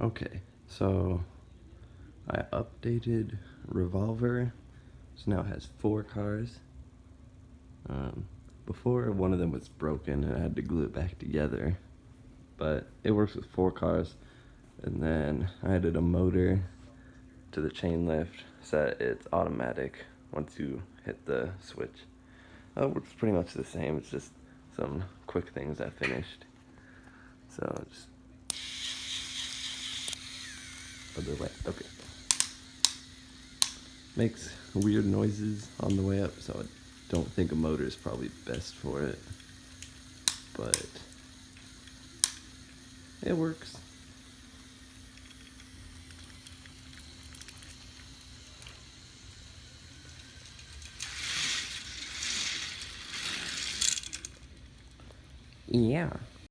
Okay, so I updated Revolver, so now it has 4 cars. Before, one of them was broken and I had to glue it back together, but it works with 4 cars. And then I added a motor to the chain lift so that it's automatic once you hit the switch. It works pretty much the same, it's just some quick things I finished. So just other way. Okay. Makes weird noises on the way up, so I don't think a motor is probably best for it. But it works. Yeah.